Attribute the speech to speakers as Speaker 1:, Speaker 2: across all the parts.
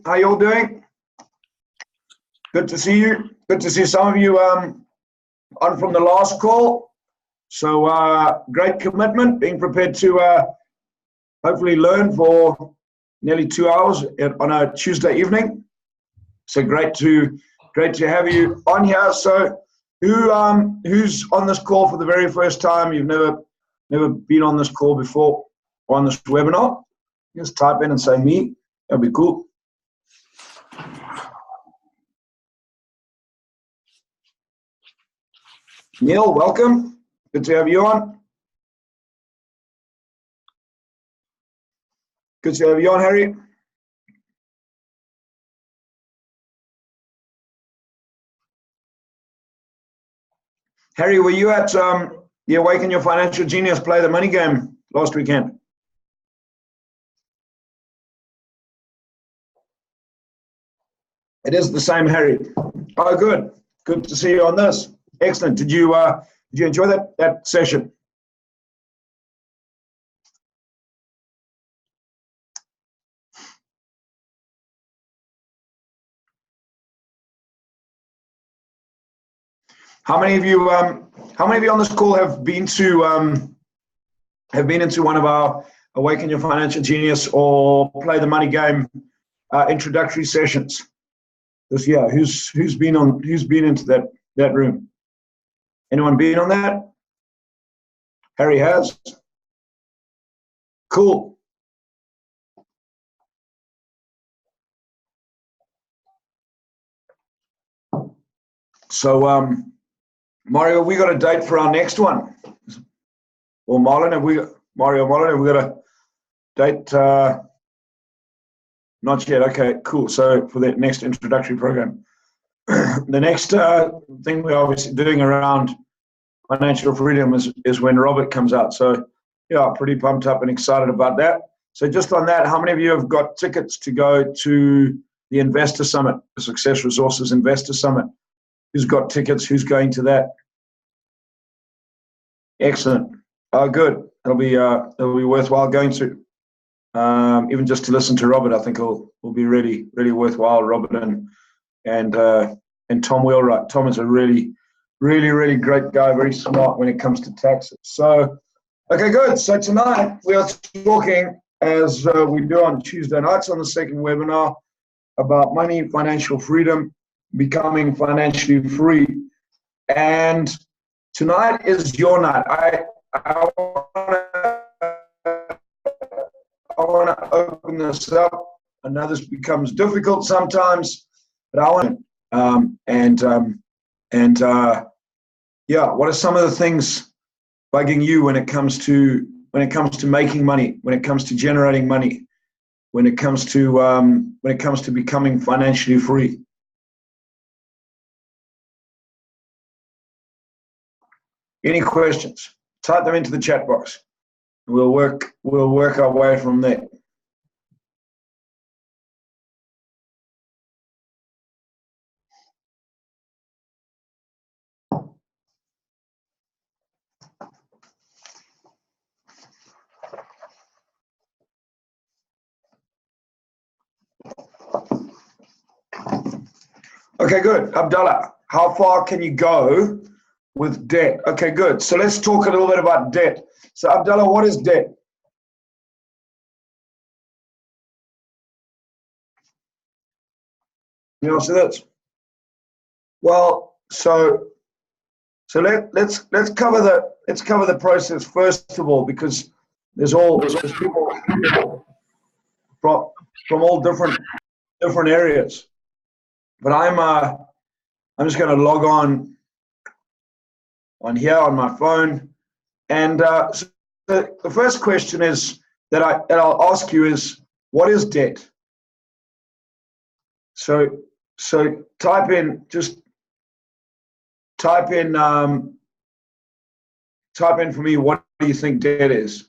Speaker 1: How you all doing? Good to see you. Good to see some of you on from the last call. So great commitment, being prepared to hopefully learn for nearly 2 hours on a Tuesday evening. So great to have you on here. So who's on this call for the very first time? You've never been on this call before or on this webinar? Just type in and say me. That'd be cool. Neil, welcome. Good to have you on. Good to have you on, Harry. Harry, were you at the Awaken Your Financial Genius Play the Money game last weekend? It is the same, Harry. Oh, good. Good to see you on this. Excellent. Did you enjoy that session? How many of you on this call have been into one of our Awaken Your Financial Genius or Play the Money game introductory sessions this year? Who's been into that room? Anyone been on that? Harry has. Cool. So Mario, we got a date for our next one? Or Marlon, have we got a date? Not yet. Okay, cool. So for the next introductory program, the next thing we're obviously doing around financial freedom is when Robert comes out. So yeah, pretty pumped up and excited about that. So just on that, how many of you have got tickets to go to the Investor Summit, the Success Resources Investor Summit? Who's got tickets? Who's going to that? Excellent. Oh, good. It'll be worthwhile going to. Even just to listen to Robert, I think will be really, really worthwhile. Robert and Tom Wheelwright. Tom is a really, really, really great guy, very smart when it comes to taxes. So, okay, good. So tonight we are talking, as we do on Tuesday nights on the second webinar, about money, financial freedom, becoming financially free. And tonight is your night. I want to open this up. I know this becomes difficult sometimes, but I want yeah, what are some of the things bugging you when it comes to making money, when it comes to generating money, when it comes to becoming financially free? Any questions? Type them into the chat box. We'll work our way from there. Okay, good. Abdullah, how far can you go with debt? Okay, good. So let's talk a little bit about debt. So Abdullah, what is debt? You answer this. Well, so let's cover the process first of all, because there's people from all different areas. But I'm just going to log on here on my phone, and so the first question is that I'll ask you is, what is debt? So type in for me, what do you think debt is?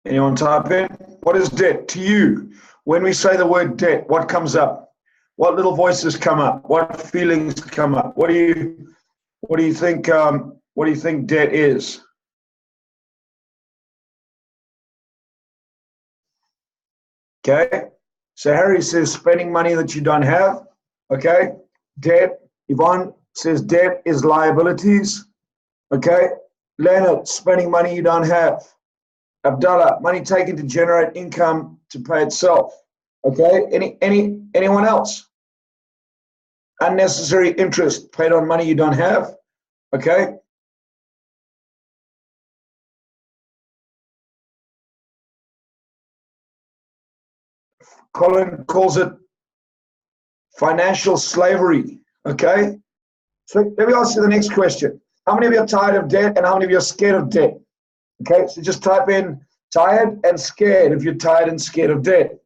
Speaker 1: Anyone type in? What is debt to you? When we say the word debt, what comes up? What little voices come up? What feelings come up? What do you think? What do you think debt is? Okay. So Harry says spending money that you don't have. Okay. Debt. Yvonne says debt is liabilities. Okay. Leonard, spending money you don't have. Abdullah, money taken to generate income to pay itself. Okay. Anyone else? Unnecessary interest paid on money you don't have. Okay. Colin calls it financial slavery. Okay. So let me ask you the next question. How many of you are tired of debt and how many of you are scared of debt? Okay. So just type in tired and scared if you're tired and scared of debt.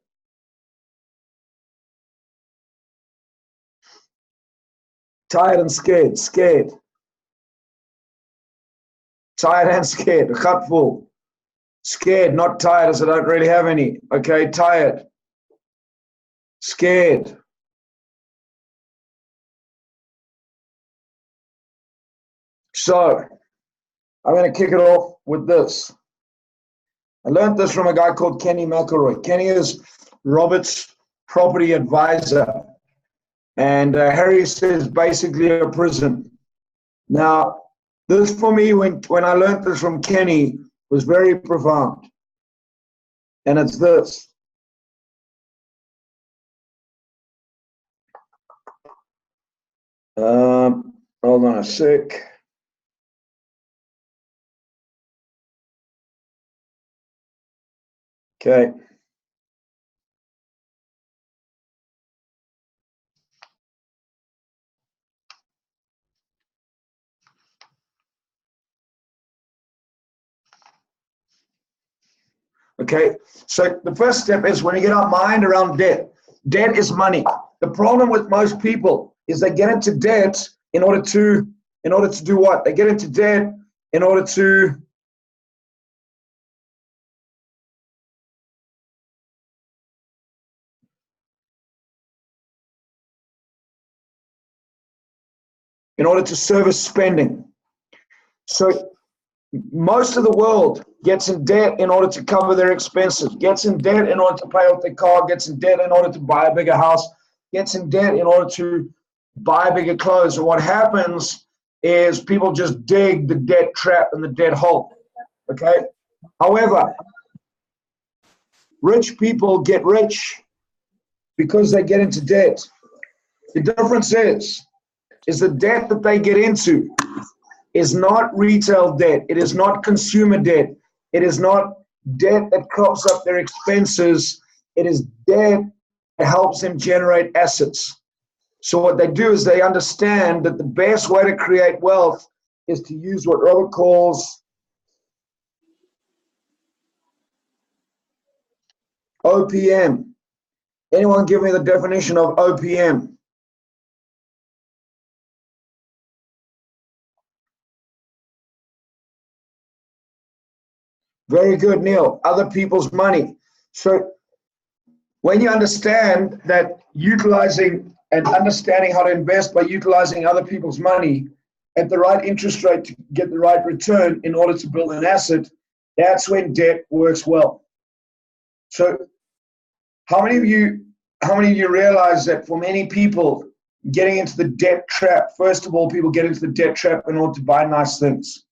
Speaker 1: Tired and scared, scared. Tired and scared, a cup full. Scared, not tired as I don't really have any. Okay, tired. Scared. So, I'm going to kick it off with this. I learned this from a guy called Kenny McElroy. Kenny is Robert's property advisor. And Harry says basically a prison. Now, this for me, when I learned this from Kenny, was very profound. And it's this. Hold on a sec. Okay. Okay, so the first step is when you get our mind around debt. Debt is money. The problem with most people is they get into debt in order to do what? They get into debt in order to service spending. So most of the world gets in debt in order to cover their expenses, gets in debt in order to pay off their car, gets in debt in order to buy a bigger house, gets in debt in order to buy bigger clothes. And what happens is people just dig the debt trap and the debt hole. Okay? However, rich people get rich because they get into debt. The difference is the debt that they get into is not retail debt. It is not consumer debt. It is not debt that crops up their expenses. It is debt that helps them generate assets. So what they do is they understand that the best way to create wealth is to use what Robert calls OPM. Anyone give me the definition of OPM? Very good, Neil. Other people's money. So when you understand that utilizing and understanding how to invest by utilizing other people's money at the right interest rate to get the right return in order to build an asset, that's when debt works well. So how many of you realize that for many people getting into the debt trap, first of all, people get into the debt trap in order to buy nice things.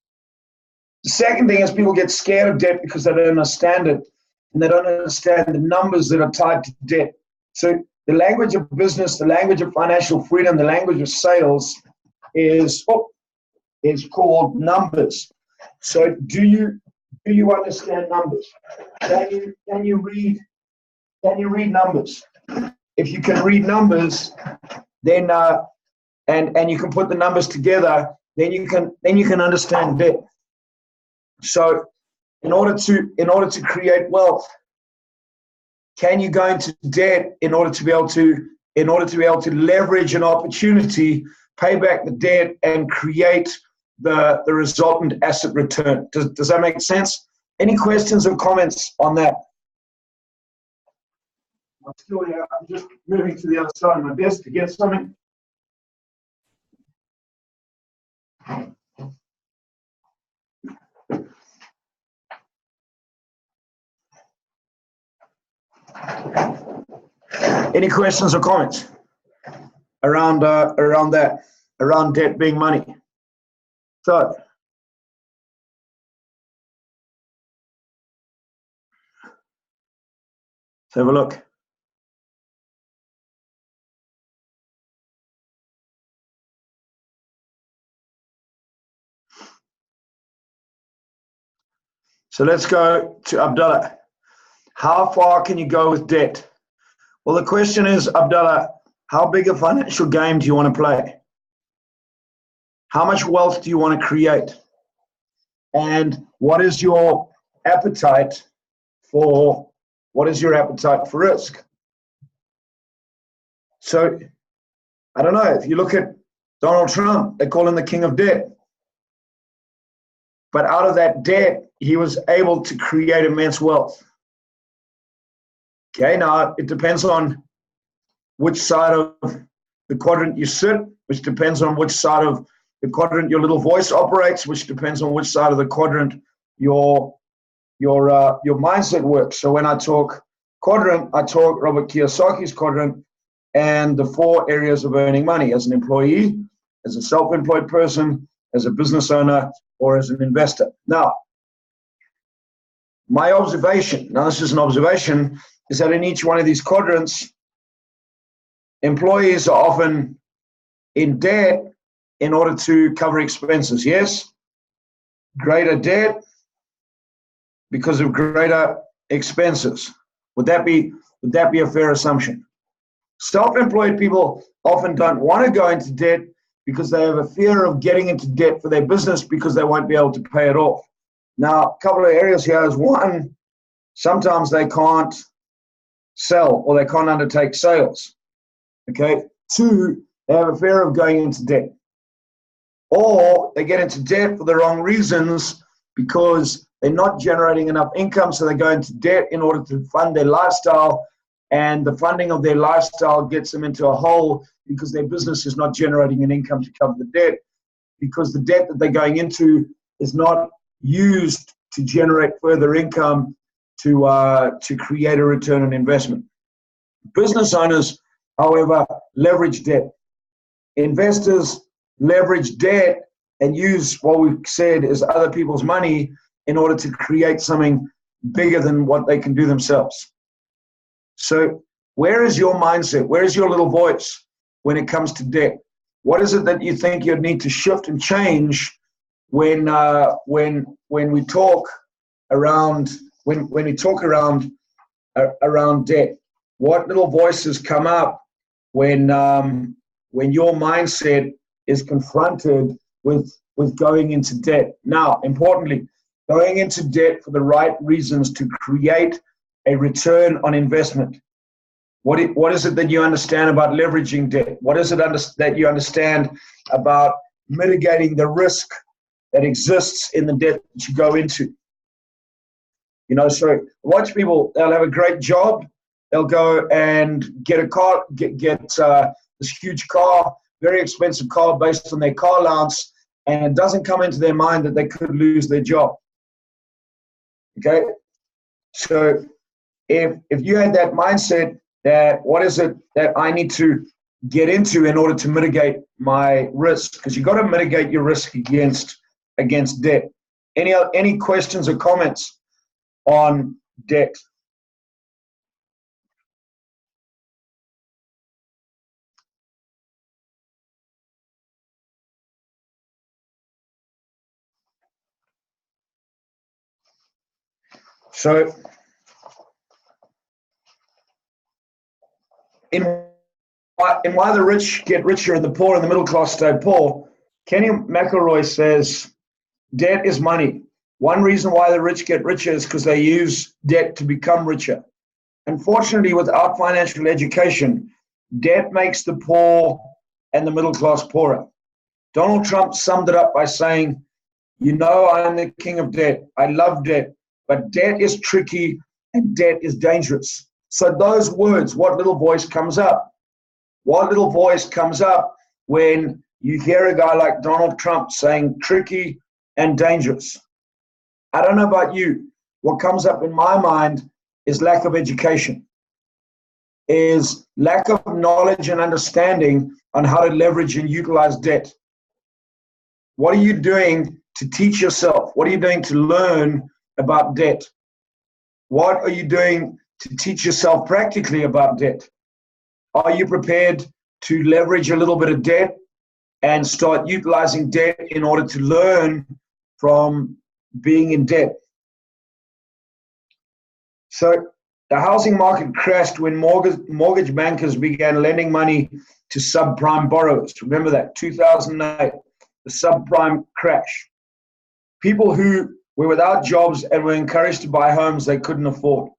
Speaker 1: The second thing is people get scared of debt because they don't understand it, and they don't understand the numbers that are tied to debt. So the language of business, the language of financial freedom, the language of sales is called numbers. So do you understand numbers? Can you read numbers? If you can read numbers, then and you can put the numbers together, then you can understand debt. So in order to create wealth, can you go into debt in order to be able to leverage an opportunity, pay back the debt, and create the resultant asset return? Does that make sense? Any questions or comments on that? I'm still here. I'm just moving to the other side of my desk to get something. Any questions or comments around that, around debt being money? So let's have a look. So let's go to Abdullah. How far can you go with debt? Well, the question is, Abdullah, how big a financial game do you want to play? How much wealth do you want to create? And what is your appetite for risk? So I don't know, if you look at Donald Trump, they call him the king of debt. But out of that debt, he was able to create immense wealth. Okay, now it depends on which side of the quadrant you sit, which depends on which side of the quadrant your little voice operates, which depends on which side of the quadrant your mindset works. So when I talk quadrant, I talk Robert Kiyosaki's quadrant and the 4 areas of earning money: as an employee, as a self-employed person, as a business owner, or as an investor. Now, my observation, now this is an observation, is that in each one of these quadrants, employees are often in debt in order to cover expenses. Yes, greater debt because of greater expenses. Would that be a fair assumption? Self-employed people often don't want to go into debt because they have a fear of getting into debt for their business because they won't be able to pay it off. Now, a couple of areas here is, one, sometimes they can't sell or they can't undertake sales. Okay. 2, they have a fear of going into debt. Or they get into debt for the wrong reasons because they're not generating enough income, so they go into debt in order to fund their lifestyle, and the funding of their lifestyle gets them into a hole because their business is not generating an income to cover the debt, because the debt that they're going into is not used to generate further income to create a return on investment. Business owners, however, leverage debt. Investors leverage debt and use what we've said is other people's money in order to create something bigger than what they can do themselves. So where is your mindset? Where is your little voice when it comes to debt? What is it that you think you'd need to shift and change when we talk around around debt? What little voices come up when your mindset is confronted with going into debt? Now, importantly, going into debt for the right reasons to create a return on investment. What is it that you understand about leveraging debt? What is it that you understand about mitigating the risk that exists in the debt that you go into? You know, so watch people, they'll have a great job, they'll go and get a car, get this huge car, very expensive car based on their car allowance, and it doesn't come into their mind that they could lose their job. Okay? So if you had that mindset that what is it that I need to get into in order to mitigate my risk, because you've got to mitigate your risk against debt. Any questions or comments on debt? So in Why the Rich Get Richer and the Poor and the Middle Class Stay Poor, Kenny McElroy says debt is money. One reason why the rich get richer is because they use debt to become richer. Unfortunately, without financial education, debt makes the poor and the middle class poorer. Donald Trump summed it up by saying, you know, I'm the king of debt. I love debt, but debt is tricky and debt is dangerous. So those words, what little voice comes up? What little voice comes up when you hear a guy like Donald Trump saying tricky and dangerous? I don't know about you. What comes up in my mind is lack of education, is lack of knowledge and understanding on how to leverage and utilize debt. What are you doing to teach yourself? What are you doing to learn about debt? What are you doing to teach yourself practically about debt? Are you prepared to leverage a little bit of debt and start utilizing debt in order to learn from being in debt? So the housing market crashed when mortgage bankers began lending money to subprime borrowers. Remember that, 2008, the subprime crash. People who were without jobs and were encouraged to buy homes they couldn't afford.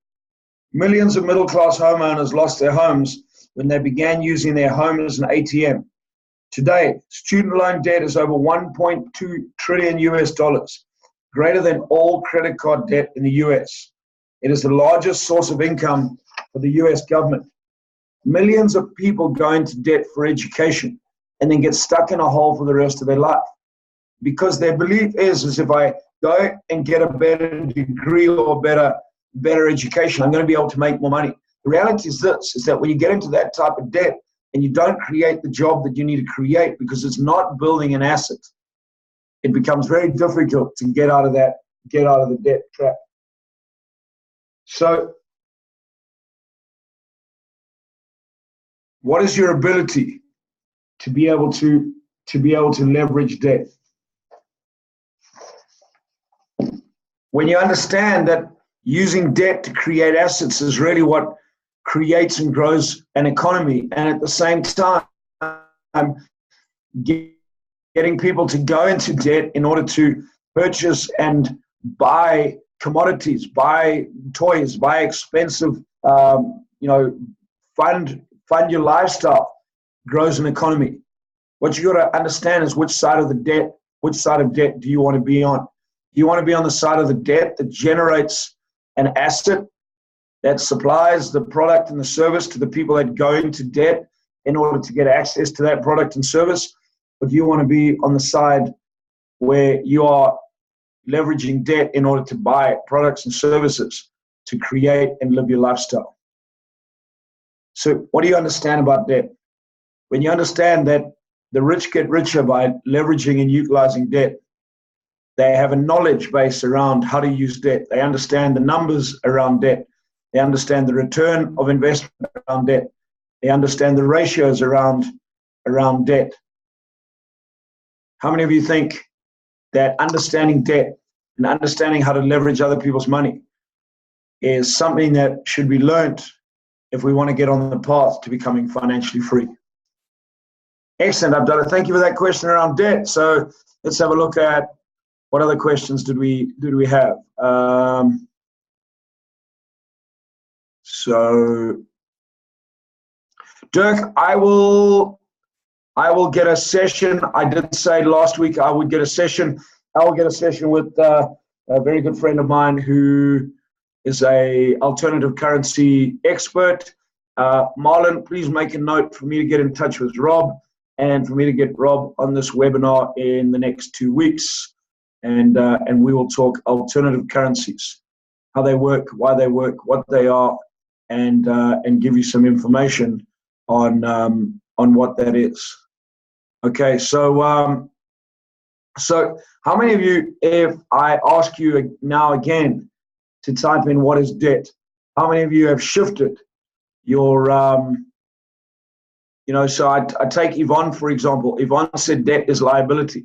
Speaker 1: Millions of middle-class homeowners lost their homes when they began using their home as an ATM. Today, student loan debt is over 1.2 trillion US dollars, greater than all credit card debt in the US. It is the largest source of income for the US government. Millions of people go into debt for education and then get stuck in a hole for the rest of their life. Because their belief is if I go and get a better degree or better education, I'm going to be able to make more money. The reality is this, is that when you get into that type of debt and you don't create the job that you need to create because it's not building an asset, it becomes very difficult to get out of the debt trap. So, what is your ability to be able to leverage debt? When you understand that using debt to create assets is really what creates and grows an economy, and at the same time, getting people to go into debt in order to purchase and buy commodities, buy toys, buy expensive, fund your lifestyle, grows an economy. What you got to understand is which side of debt do you want to be on? Do you want to be on the side of the debt that generates an asset that supplies the product and the service to the people that go into debt in order to get access to that product and service? Or do you want to be on the side where you are leveraging debt in order to buy products and services to create and live your lifestyle? So what do you understand about debt? When you understand that the rich get richer by leveraging and utilizing debt, they have a knowledge base around how to use debt. They understand the numbers around debt. They understand the return of investment around debt. They understand the ratios around debt. How many of you think that understanding debt and understanding how to leverage other people's money is something that should be learned if we want to get on the path to becoming financially free? Excellent, Abdullah. Thank you for that question around debt. So let's have a look at what other questions did we have. So Dirk, I will get a session. I did say last week I would get a session. I will get a session with a very good friend of mine who is a alternative currency expert. Marlon, please make a note for me to get in touch with Rob and for me to get Rob on this webinar in the next 2 weeks. And we will talk alternative currencies, how they work, why they work, what they are, and give you some information on what that is. Okay, so how many of you, if I ask you now again to type in what is debt, how many of you have shifted your, so I take Yvonne, for example. Yvonne said debt is liability.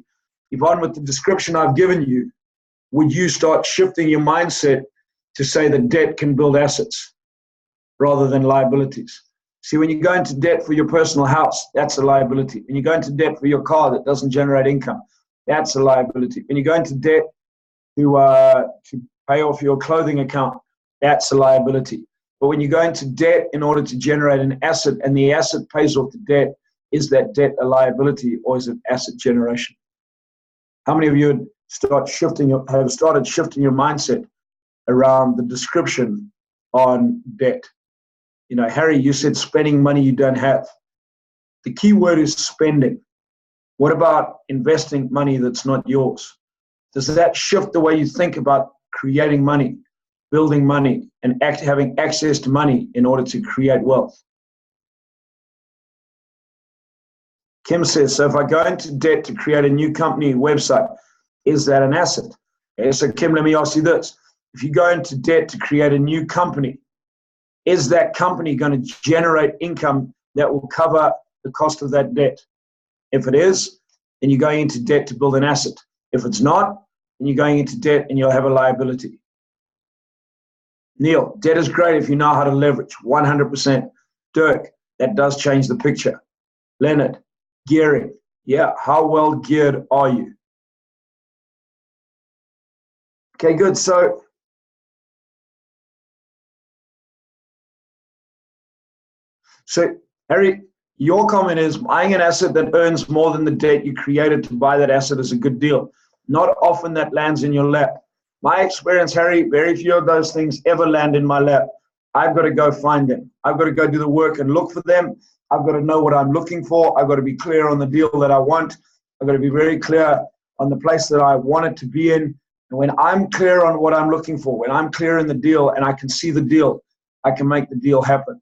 Speaker 1: Yvonne, with the description I've given you, would you start shifting your mindset to say that debt can build assets rather than liabilities? See, when you go into debt for your personal house, that's a liability. When you go into debt for your car that doesn't generate income, that's a liability. When you go into debt to pay off your clothing account, that's a liability. But when you go into debt in order to generate an asset and the asset pays off the debt, is that debt a liability or is it asset generation? How many of you have started shifting your mindset around the description on debt? Harry, you said spending money you don't have. The key word is spending. What about investing money that's not yours? Does that shift the way you think about creating money, building money, and having access to money in order to create wealth? Kim says, so if I go into debt to create a new company website, is that an asset? Okay, so Kim, let me ask you this. If you go into debt to create a new company, is that company going to generate income that will cover the cost of that debt? If it is, then you're going into debt to build an asset. If it's not, then you're going into debt and you'll have a liability. Neil, debt is great if you know how to leverage, 100%. Dirk, that does change the picture. Leonard, gearing. Yeah, how well geared are you? Okay, good. So Harry, your comment is buying an asset that earns more than the debt you created to buy that asset is a good deal. Not often that lands in your lap. My experience, Harry, very few of those things ever land in my lap. I've got to go find them. I've got to go do the work and look for them. I've got to know what I'm looking for. I've got to be clear on the deal that I want. I've got to be very clear on the place that I want it to be in. And when I'm clear on what I'm looking for, when I'm clear in the deal and I can see the deal, I can make the deal happen.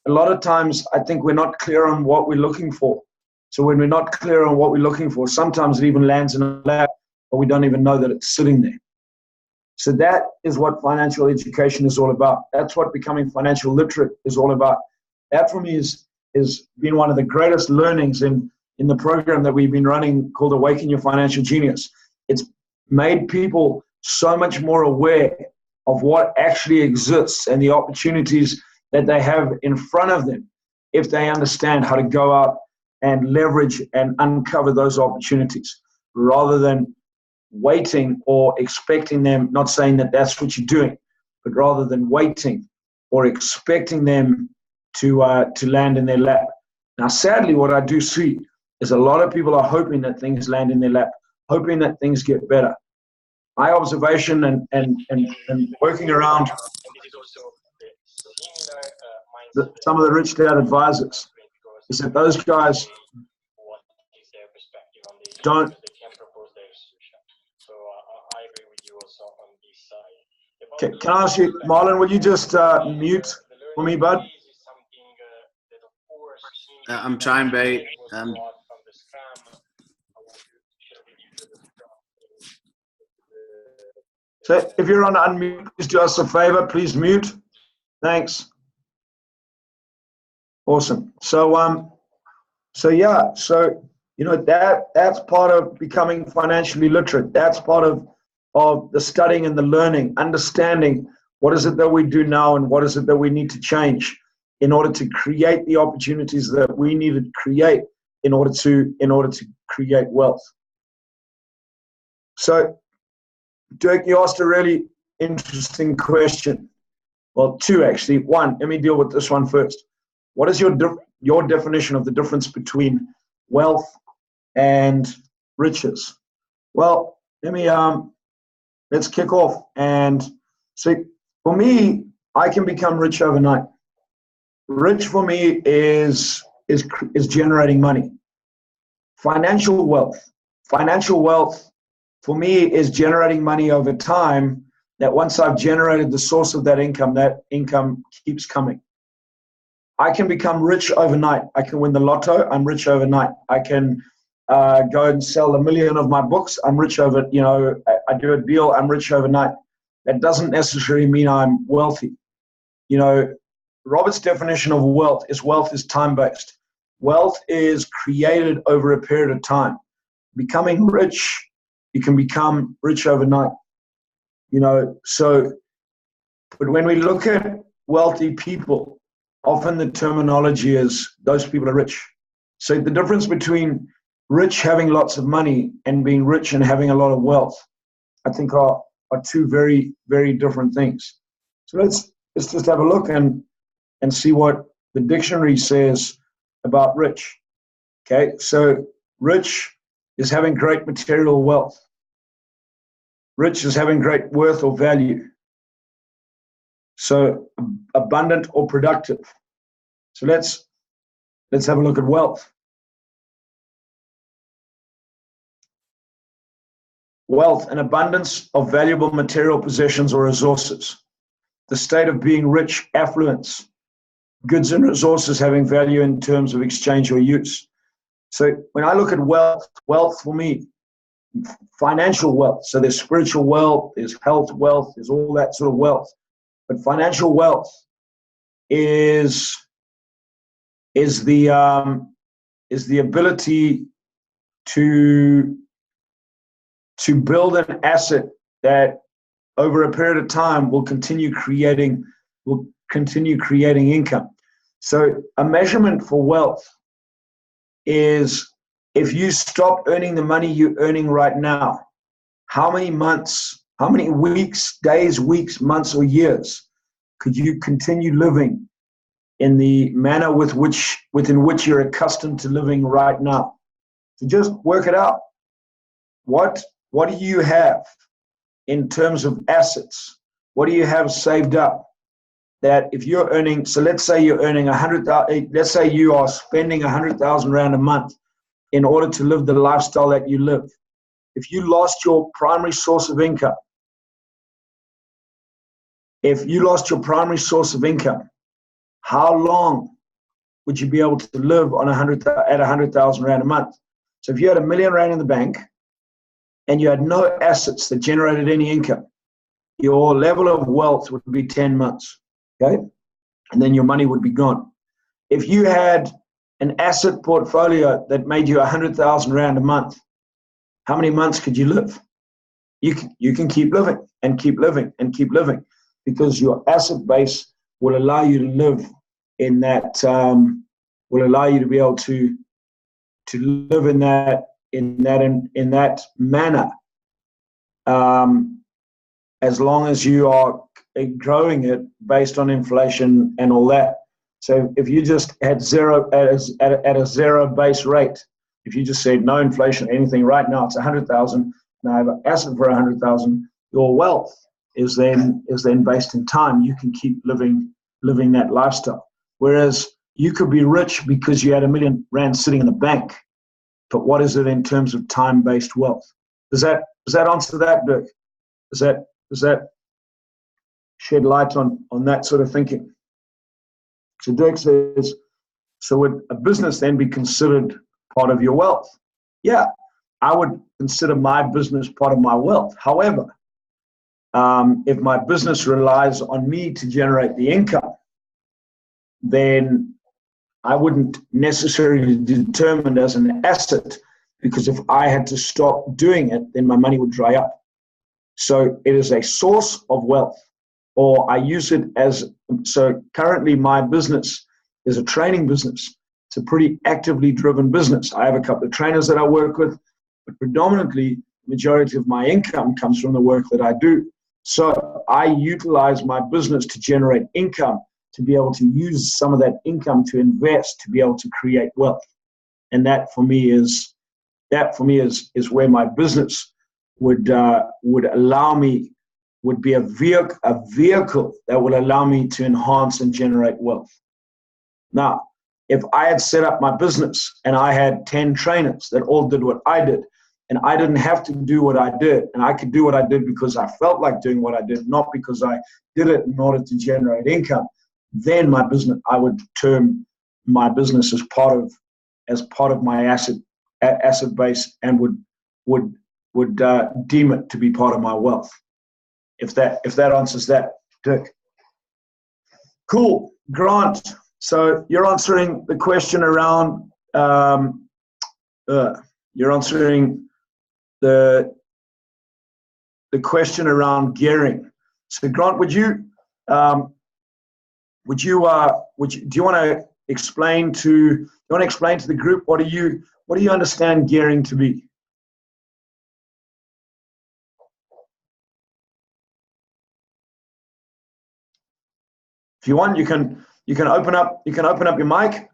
Speaker 1: A lot of times, I think we're not clear on what we're looking for. So when we're not clear on what we're looking for, sometimes it even lands in a lap, but we don't even know that it's sitting there. So that is what financial education is all about. That's what becoming financial literate is all about. That for me is been one of the greatest learnings in the program that we've been running called Awaken Your Financial Genius. It's made people so much more aware of what actually exists and the opportunities that they have in front of them if they understand how to go out and leverage and uncover those opportunities rather than waiting or expecting them, not saying that that's what you're doing, but rather than waiting or expecting them to land in their lap. Now, sadly, what I do see is a lot of people are hoping that things land in their lap, hoping that things get better. My observation and working around some of the rich dad advisors is that those guys don't. Can I ask you, Marlon, will you just mute for me, bud?
Speaker 2: I'm trying, babe.
Speaker 1: So if you're on unmute, please do us a favor. Please mute. Thanks. Awesome. So yeah. So that's part of becoming financially literate. That's part of the studying and the learning, understanding what is it that we do now and what is it that we need to change in order to create the opportunities that we need to create in order to create wealth. So, Dirk, you asked a really interesting question. Well, two actually. One, let me deal with this one first. What is your definition of the difference between wealth and riches? Well, let's kick off and see. For me, I can become rich overnight. Rich for me is generating money. Financial wealth for me is generating money over time, that once I've generated the source of that income keeps coming. I can become rich overnight. I can win the lotto, I'm rich overnight. I can go and sell 1 million of my books, I'm rich over, I do a deal, I'm rich overnight. That doesn't necessarily mean I'm wealthy. Robert's definition of wealth is time-based. Wealth is created over a period of time. Becoming rich, you can become rich overnight. But when we look at wealthy people, often the terminology is those people are rich. So the difference between rich having lots of money and being rich and having a lot of wealth, I think are two very, very different things. So let's just have a look and see what the dictionary says about rich. Okay, so rich is having great material wealth. Rich is having great worth or value. So abundant or productive. So let's have a look at wealth. Wealth, an abundance of valuable material possessions or resources. The state of being rich, affluence, goods and resources having value in terms of exchange or use. So when I look at wealth, wealth for me, financial wealth. So there's spiritual wealth, there's health wealth, there's all that sort of wealth. But financial wealth is the ability to build an asset that over a period of time will continue creating income. So a measurement for wealth is, if you stop earning the money you're earning right now, how many months, how many weeks, days, weeks, months, or years could you continue living in the manner within which you're accustomed to living right now? So just work it out. What do you have in terms of assets? What do you have saved up that if you're earning, so let's say you're earning 100,000, let's say you are spending 100,000 Rand a month in order to live the lifestyle that you live. If you lost your primary source of income, how long would you be able to live on 100,000 Rand a month? So if you had 1 million Rand in the bank and you had no assets that generated any income, your level of wealth would be 10 months, okay? And then your money would be gone. If you had an asset portfolio that made you 100,000 Rand a month, how many months could you live? You can keep living and keep living and keep living, because your asset base will allow you to live in that, will allow you to be able to live in that manner, as long as you are growing it based on inflation and all that. So if you just had zero at a zero base rate, if you just said no inflation, anything right now, it's 100,000, and I have an asset for 100,000, your wealth is then based in time. You can keep living that lifestyle. Whereas you could be rich because you had 1 million Rand sitting in the bank, but what is it in terms of time-based wealth? Does that answer that, Dirk? Does that shed light on that sort of thinking? So Dirk says, so would a business then be considered part of your wealth? Yeah, I would consider my business part of my wealth. However, if my business relies on me to generate the income, then I wouldn't necessarily determine it as an asset, because if I had to stop doing it, then my money would dry up. So it is a source of wealth, or I use it as, so currently my business is a training business. It's a pretty actively driven business. I have a couple of trainers that I work with, but predominantly the majority of my income comes from the work that I do. So I utilize my business to generate income, to be able to use some of that income to invest, to be able to create wealth. And that for me is where my business would allow me, would be a vehicle that will allow me to enhance and generate wealth. Now, if I had set up my business and I had 10 trainers that all did what I did, and I didn't have to do what I did, and I could do what I did because I felt like doing what I did, not because I did it in order to generate income, then my business, I would term my business as part of my asset base, and would deem it to be part of my wealth. If that answers that, Dick. Cool, Grant. So you're answering the question around you're answering the question around gearing. So Grant, do you want to explain to the group what do you understand gearing to be? If you want, you can open up your mic.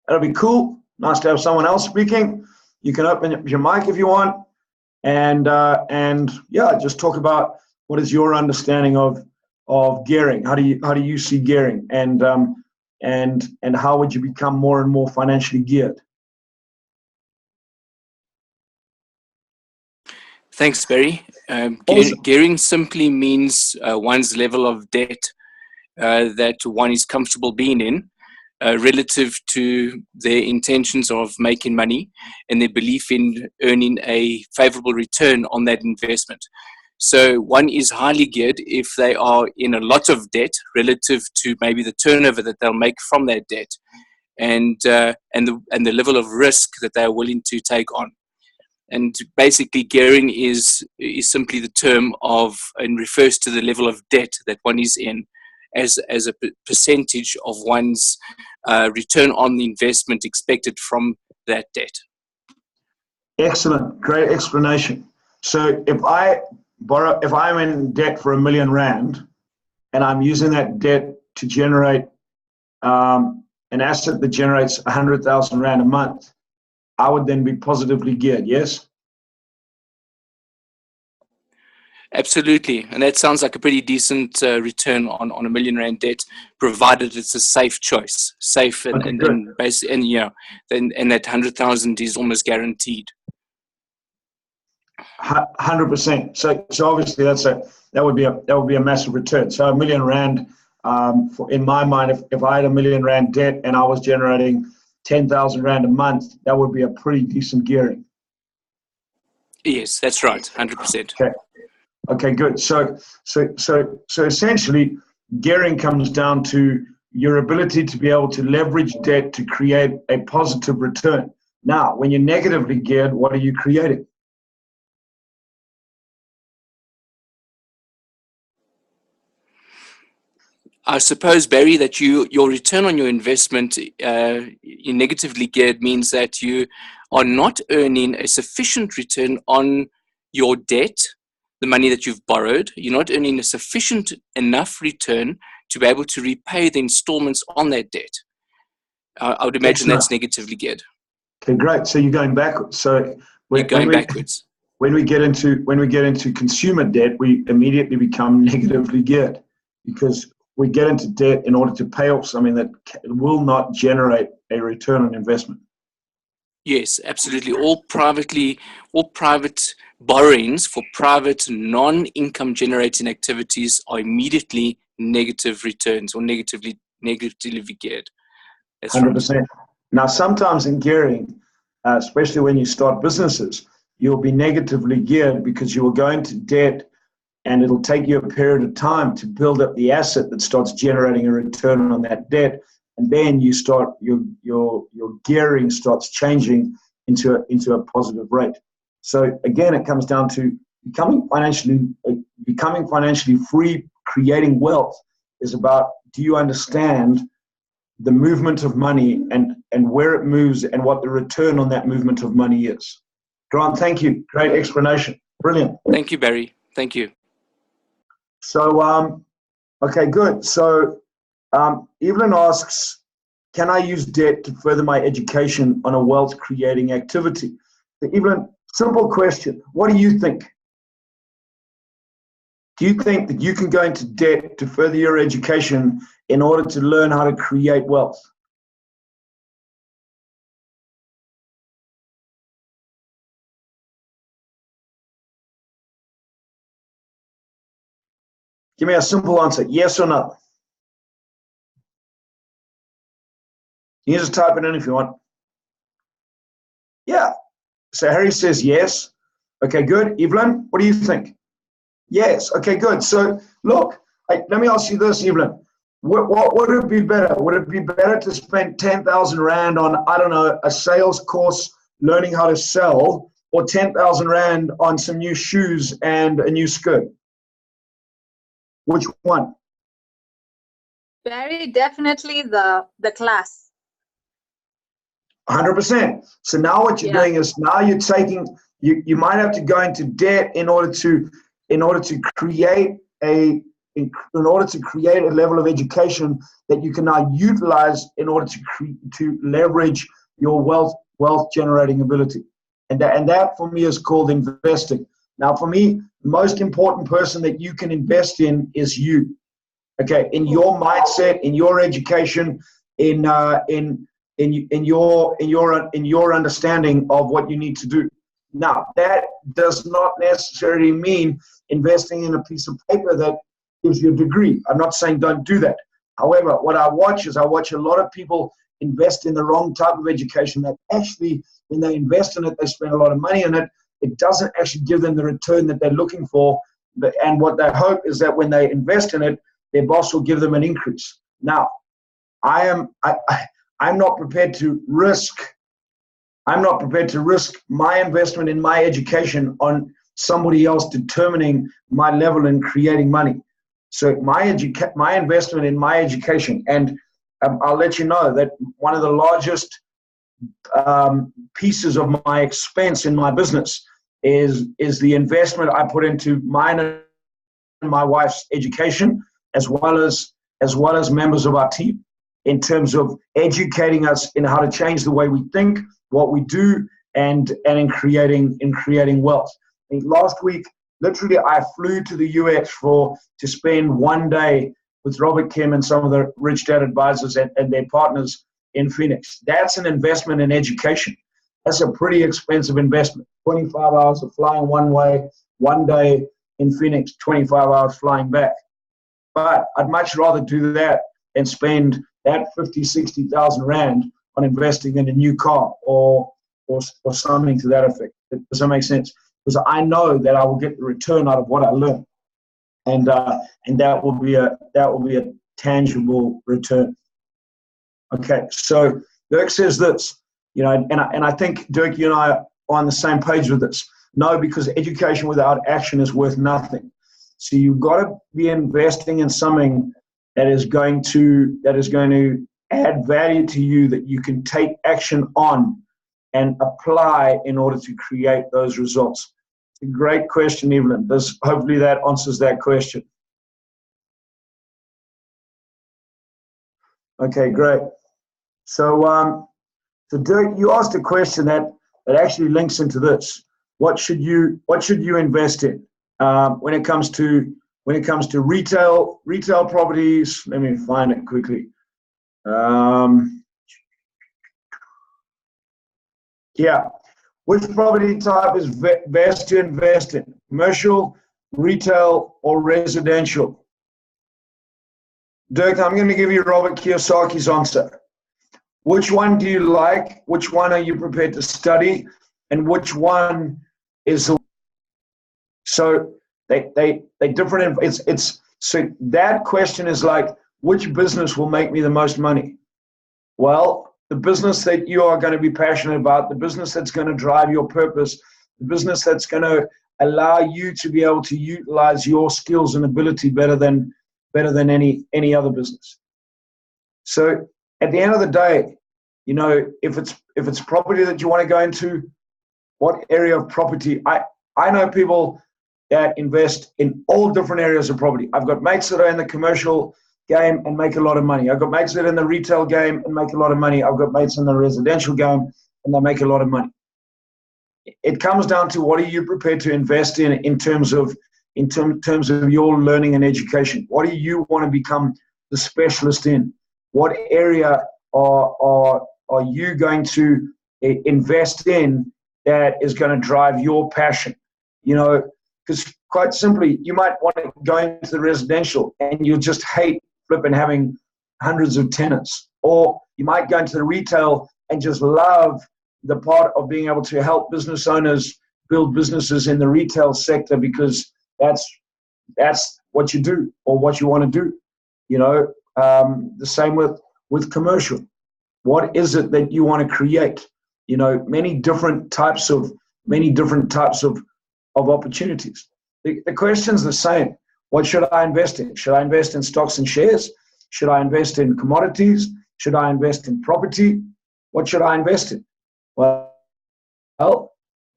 Speaker 1: That'll be cool. Nice to have someone else speaking. You can open up your mic if you want, and yeah, just talk about what is your understanding of of gearing? How do you see gearing, and how would you become more and more financially geared?
Speaker 3: Thanks, Barry.
Speaker 1: Awesome.
Speaker 3: Gearing simply means one's level of debt that one is comfortable being in relative to their intentions of making money and their belief in earning a favorable return on that investment. So one is highly geared if they are in a lot of debt relative to maybe the turnover that they'll make from that debt, and the level of risk that they are willing to take on. And basically, gearing is simply the term of, and refers to the level of debt that one is in as a percentage of one's return on the investment expected from that debt.
Speaker 1: Excellent, great explanation. So if I'm in debt for R1 million, and I'm using that debt to generate an asset that generates 100,000 Rand a month, I would then be positively geared, yes?
Speaker 3: Absolutely, and that sounds like a pretty decent return on R1 million debt, provided it's a safe choice, safe and
Speaker 1: Okay,
Speaker 3: and that 100,000 is almost guaranteed.
Speaker 1: 100%. So obviously that would be a massive return. So R1 million, in my mind, if I had R1 million debt and I was generating 10,000 Rand a month, that would be a pretty decent gearing.
Speaker 3: Yes, that's right, 100%.
Speaker 1: Okay, good. So essentially, gearing comes down to your ability to be able to leverage debt to create a positive return. Now, when you're negatively geared, what are you creating?
Speaker 3: I suppose, Barry, that your return on your investment in negatively geared means that you are not earning a sufficient return on your debt, the money that you've borrowed. You're not earning a sufficient enough return to be able to repay the installments on that debt. I would imagine that's negatively geared.
Speaker 1: Okay, great. So you're going backwards. So
Speaker 3: you're going backwards.
Speaker 1: When we get into consumer debt, we immediately become negatively geared because we get into debt in order to pay off something that will not generate a return on investment.
Speaker 3: Yes, absolutely. All private borrowings for private non-income generating activities are immediately negative returns or negatively geared. That's
Speaker 1: 100%.
Speaker 3: Right.
Speaker 1: Now, sometimes in gearing, especially when you start businesses, you'll be negatively geared because you will go into debt and it'll take you a period of time to build up the asset that starts generating a return on that debt. And then you start your gearing starts changing into a positive rate. So again, it comes down to becoming financially free. Creating wealth is about, do you understand the movement of money and where it moves and what the return on that movement of money is? Grant, thank you. Great explanation. Brilliant.
Speaker 3: Thank you, Barry. Thank you.
Speaker 1: So, okay, good. So Evelyn asks, can I use debt to further my education on a wealth-creating activity? So Evelyn, simple question. What do you think? Do you think that you can go into debt to further your education in order to learn how to create wealth? Give me a simple answer, yes or no. You can just type it in if you want. Yeah. So Harry says yes. Okay, good. Evelyn, what do you think? Yes. Okay, good. So look, let me ask you this, Evelyn. What would it be better? Would it be better to spend 10,000 Rand on, I don't know, a sales course learning how to sell, or 10,000 Rand on some new shoes and a new skirt? Which one?
Speaker 4: Very definitely the class.
Speaker 1: 100%. So now what you're doing is now you're taking, you might have to go into debt in order to create a level of education that you can now utilize in order to leverage your wealth generating ability. And that for me is called investing. Now for me, the most important person that you can invest in is you. Okay, in your mindset, in your education, in your understanding of what you need to do. Now, that does not necessarily mean investing in a piece of paper that gives you a degree. I'm not saying don't do that. However, what I watch is I watch a lot of people invest in the wrong type of education that actually, when they invest in it, they spend a lot of money in it. It doesn't actually give them the return that they're looking for. And what they hope is that when they invest in it, their boss will give them an increase. Now, I'm not prepared to risk. I'm not prepared to risk my investment in my education on somebody else determining my level in creating money. So my investment in my education, and I'll let you know that one of the largest pieces of my expense in my business is the investment I put into mine and my wife's education, as well as members of our team, in terms of educating us in how to change the way we think, what we do, and in creating wealth. I think last week, literally, I flew to the US to spend one day with Robert Kim and some of the Rich Dad advisors and their partners in Phoenix. That's an investment in education. That's a pretty expensive investment. 25 hours of flying one way, one day in Phoenix, 25 hours flying back. But I'd much rather do that than spend that 50, 60,000 Rand on investing in a new car or something to that effect. Does that make sense? Because I know that I will get the return out of what I learn, and that will be a tangible return. Okay, so Dirk says this, and I think Dirk, you and I are on the same page with this. No, because education without action is worth nothing. So you've got to be investing in something that is going to add value to you, that you can take action on and apply in order to create those results. It's a great question, Evelyn. Hopefully that answers that question. Okay, great. So Dirk, you asked a question that actually links into this. What should you invest in when it comes to retail properties? Let me find it quickly. Yeah, which property type is best to invest in? Commercial, retail, or residential? Dirk, I'm going to give you Robert Kiyosaki's answer. Which one do you like? Which one are you prepared to study? And which one is the... So they different. It's so that question is like, which business will make me the most money? Well, the business that you are going to be passionate about, the business that's going to drive your purpose, the business that's going to allow you to be able to utilize your skills and ability better than any other business. So at the end of the day, if it's property that you want to go into, what area of property? I know people that invest in all different areas of property. I've got mates that are in the commercial game and make a lot of money. I've got mates that are in the retail game and make a lot of money. I've got mates in the residential game and they make a lot of money. It comes down to, what are you prepared to invest in terms of your learning and education? What do you want to become the specialist in? What area are you going to invest in that is going to drive your passion? Because quite simply, you might want to go into the residential and you'll just hate flipping having hundreds of tenants. Or you might go into the retail and just love the part of being able to help business owners build businesses in the retail sector, because that's what you do or what you want to do. The same with commercial. What is it that you want to create? Many different types of opportunities. The question's the same. What should I invest in? Should I invest in stocks and shares? Should I invest in commodities? Should I invest in property? What should I invest in? Well,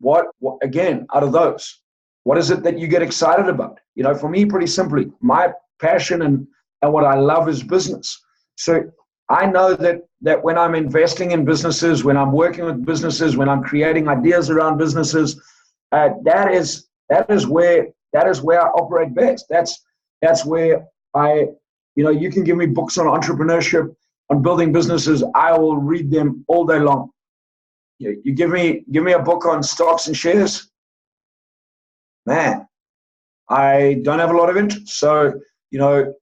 Speaker 1: what again, out of those, what is it that you get excited about? For me, pretty simply, my passion and what I love is business. So I know that when I'm investing in businesses, when I'm working with businesses, when I'm creating ideas around businesses, that is where I operate best. That's where I You can give me books on entrepreneurship, on building businesses. I will read them all day long. You give me a book on stocks and shares, man, I don't have a lot of interest. So,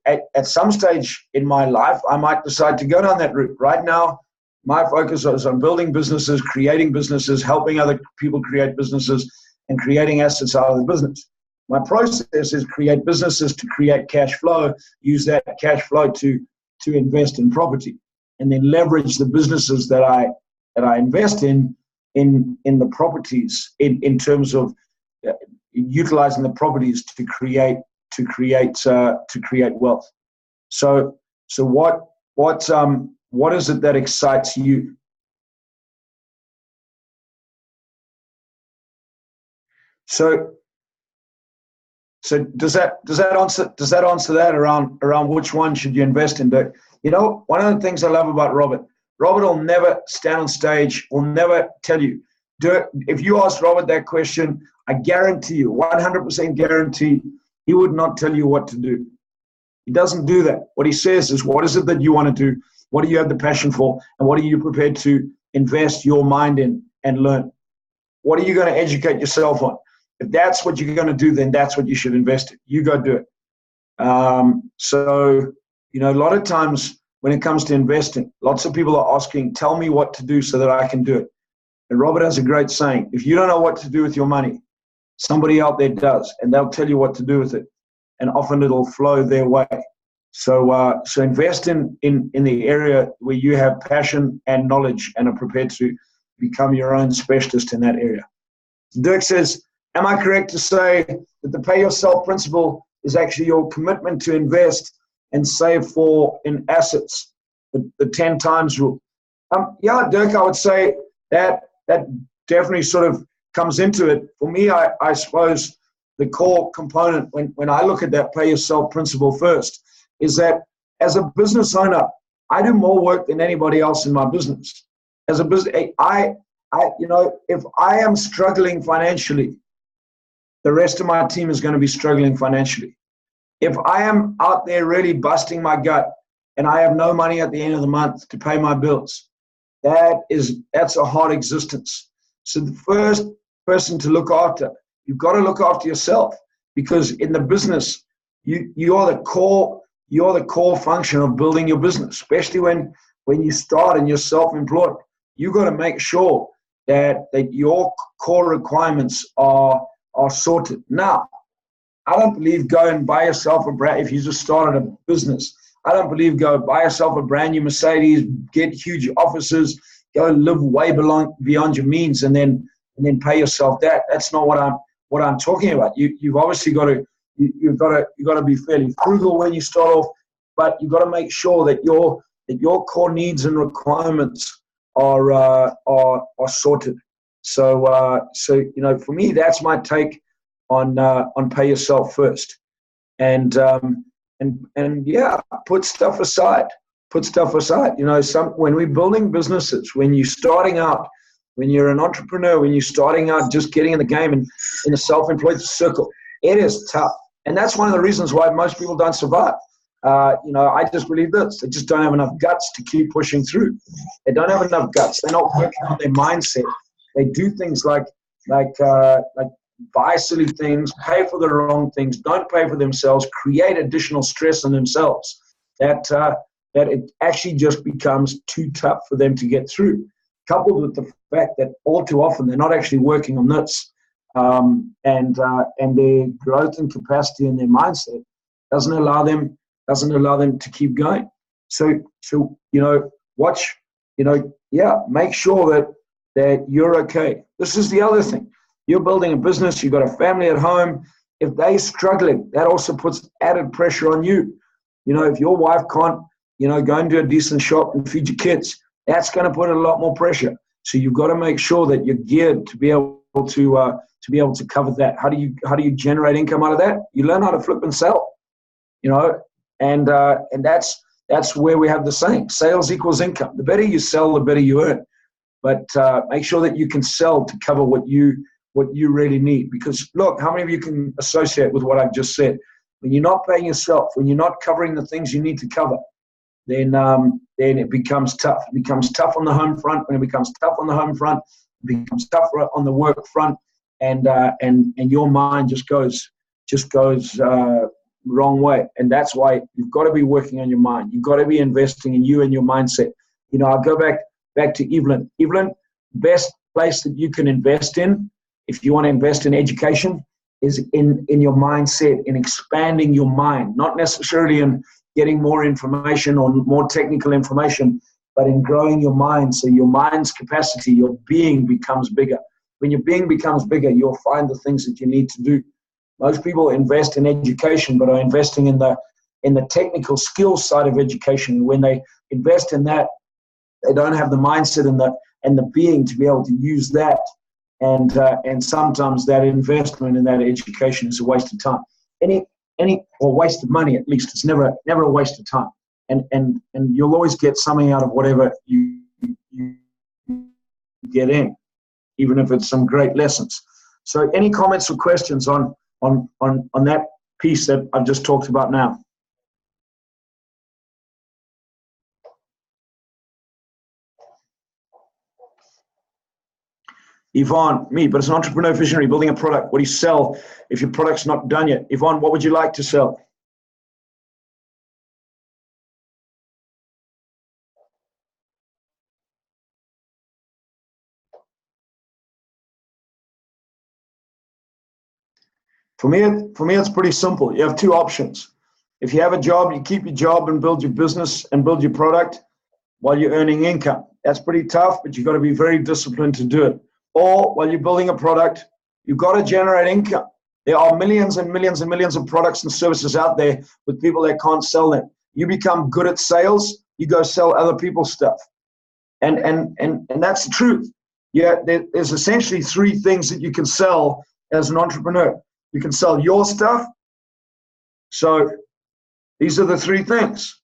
Speaker 1: at some stage in my life, I might decide to go down that route. Right now, my focus is on building businesses, creating businesses, helping other people create businesses, and creating assets out of the business. My process is create businesses to create cash flow, use that cash flow to invest in property, and then leverage the businesses that I invest in the properties in terms of utilizing the properties to create wealth. So what is it that excites you? So does that answer that around which one should you invest in? But one of the things I love about Robert will never stand on stage, will never tell you, do it. If you ask Robert that question, I guarantee you, 100% guarantee, he would not tell you what to do. He doesn't do that. What he says is, what is it that you want to do? What do you have the passion for? And what are you prepared to invest your mind in and learn? What are you going to educate yourself on? If that's what you're going to do, then that's what you should invest in. You go do it. So, a lot of times when it comes to investing, lots of people are asking, tell me what to do so that I can do it. And Robert has a great saying, if you don't know what to do with your money, somebody out there does, and they'll tell you what to do with it. And often it'll flow their way. So invest in the area where you have passion and knowledge and are prepared to become your own specialist in that area. Dirk says, am I correct to say that the pay yourself principle is actually your commitment to invest and save in assets, the 10 times rule? Yeah, Dirk, I would say that definitely sort of comes into it. For me, I suppose the core component when I look at that pay yourself principle first is that as a business owner, I do more work than anybody else in my business. As a business, if I am struggling financially, the rest of my team is going to be struggling financially. If I am out there really busting my gut and I have no money at the end of the month to pay my bills, that's a hard existence. So the first person to look after, you've got to look after yourself, because in the business, you are the core function of building your business, especially when you start and you're self-employed. You've got to make sure that your core requirements are sorted. Now, I don't believe go and buy yourself a brand, if you just started a business, I don't believe go buy yourself a brand new Mercedes, get huge offices, go live way beyond your means and then pay yourself that. That's not what I'm talking about. You've obviously got to be fairly frugal when you start off, but you've got to make sure that your core needs and requirements are sorted. So for me, that's my take on pay yourself first, and yeah, put stuff aside. When we're building businesses, when you're starting out, when you're an entrepreneur, when you're starting out, just getting in the game and in a self-employed circle, it is tough, and that's one of the reasons why most people don't survive. I just believe this: they just don't have enough guts to keep pushing through. They don't have enough guts. They're not working on their mindset. They do things like buy silly things, pay for the wrong things, don't pay for themselves, create additional stress on themselves. That it actually just becomes too tough for them to get through. Coupled with the fact that all too often they're not actually working on this, and their growth and capacity and their mindset doesn't allow them to keep going. So make sure that you're okay. This is the other thing. You're building a business, you've got a family at home. If they're struggling, that also puts added pressure on you. If your wife can't, go and do a decent shop and feed your kids, that's going to put a lot more pressure. So you've got to make sure that you're geared to be able to cover that. How do you generate income out of that? You learn how to flip and sell, and that's where we have the saying, sales equals income. The better you sell, the better you earn. But make sure that you can sell to cover what you really need. Because look, how many of you can associate with what I've just said? when you're not paying yourself, when you're not covering the things you need to cover, then it becomes tough. It becomes tough on the home front. When it becomes tough on the home front, it becomes tougher on the work front, and your mind just goes wrong way. And that's why you've got to be working on your mind. You've got to be investing in you and your mindset. You know, I'll go back to Evelyn. Evelyn, best place that you can invest in, if you want to invest in education, is in your mindset, in expanding your mind, not necessarily in getting more information or more technical information, but in growing your mind. So your mind's capacity, your being becomes bigger. When your being becomes bigger, you'll find the things that you need to do. Most people invest in education, but are investing in the technical skills side of education. When they invest in that, they don't have the mindset and the being to be able to use that. And sometimes that investment in that education is a waste of time. Or waste of money, at least. It's never a waste of time. And you'll always get something out of whatever you get in, even if it's some great lessons. So any comments or questions on that piece that I've just talked about now? Yvonne, me, but as an entrepreneur visionary, building a product, what do you sell if your product's not done yet? Yvonne, what would you like to sell? For me, it's pretty simple. You have two options. If you have a job, you keep your job and build your business and build your product while you're earning income. That's pretty tough, but you've got to be very disciplined to do it. Or while you're building a product, you've got to generate income. There are millions and millions and millions of products and services out there with people that can't sell them. You become good at sales, you go sell other people's stuff. And that's the truth. Yeah, there's essentially three things that you can sell as an entrepreneur. You can sell your stuff. So these are the three things.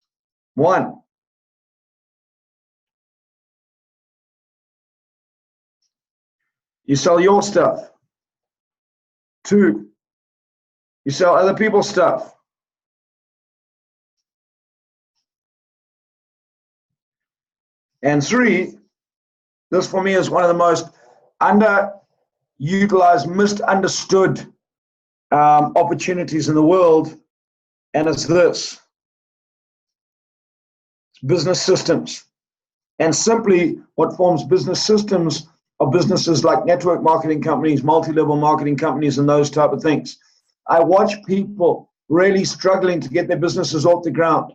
Speaker 1: One, you sell your stuff. Two, you sell other people's stuff. And three, this for me is one of the most underutilized, misunderstood opportunities in the world, and it's this. It's business systems. And simply what forms business systems are businesses like network marketing companies, multi-level marketing companies, and those type of things. I watch people really struggling to get their businesses off the ground.